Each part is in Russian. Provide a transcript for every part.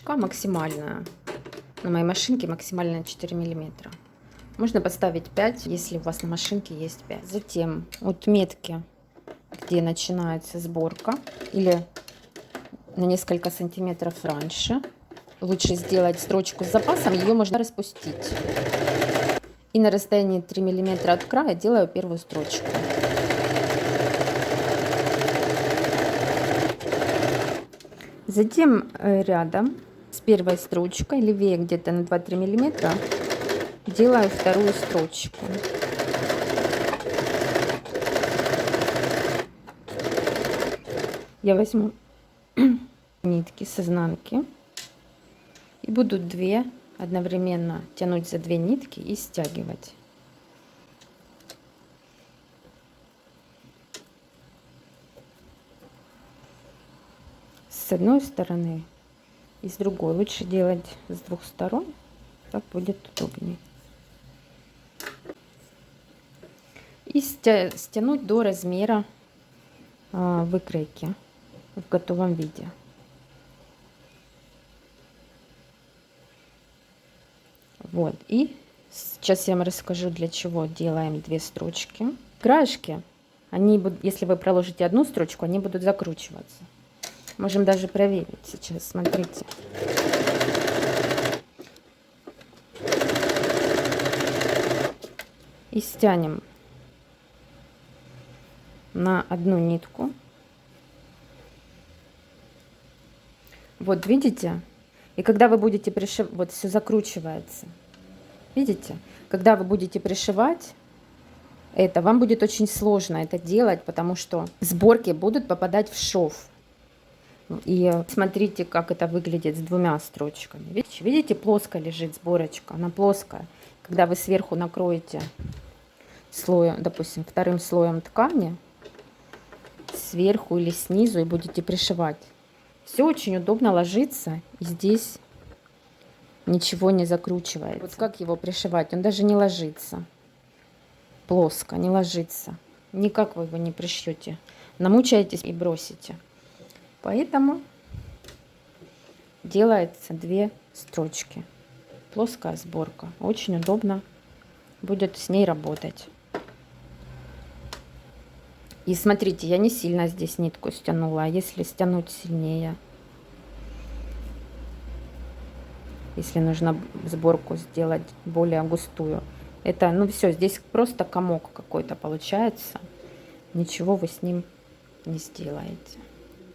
крючка максимальная. На моей машинке максимальная 4 миллиметра. Можно поставить 5, если у вас на машинке есть 5. Затем от метки, где начинается сборка, или на несколько сантиметров раньше, лучше сделать строчку с запасом, ее можно распустить. И на расстоянии 3 миллиметра от края делаю первую строчку. Затем рядом с первой строчкой, левее где-то на 2-3 миллиметра, делаю вторую строчку. Я возьму нитки с изнанки и буду 2 одновременно тянуть за 2 нитки и стягивать. С одной стороны и с другой. Лучше делать с двух сторон, так будет удобнее. И стянуть до размера выкройки в готовом виде. Вот, и сейчас я вам расскажу, для чего делаем 2 строчки. Краешки, они будут, если вы проложите одну строчку, они будут закручиваться. Можем даже проверить сейчас, смотрите. И стянем на одну нитку. Вот, видите? И когда вы будете пришивать, вот все закручивается. Видите? Когда вы будете пришивать это, вам будет очень сложно это делать, потому что сборки будут попадать в шов. И смотрите, как это выглядит с 2 строчками. Видите, плоско лежит сборочка, она плоская. Когда вы сверху накроете слоем, допустим, вторым слоем ткани, сверху или снизу, и будете пришивать, все очень удобно ложится, и здесь ничего не закручивается. Вот как его пришивать? Он даже не ложится. Плоско, не ложится. Никак вы его не пришьете. Намучаетесь и бросите. Поэтому делается 2 строчки. Плоская сборка. Очень удобно будет с ней работать. И смотрите, я не сильно здесь нитку стянула. А если стянуть сильнее, если нужно сборку сделать более густую, это, ну все, здесь просто комок какой-то получается. Ничего вы с ним не сделаете.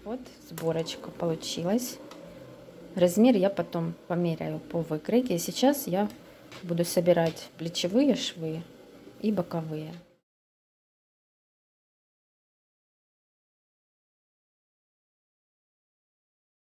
Вот сборочка получилась. Размер я потом померяю по выкройке. Сейчас я буду собирать плечевые швы и боковые.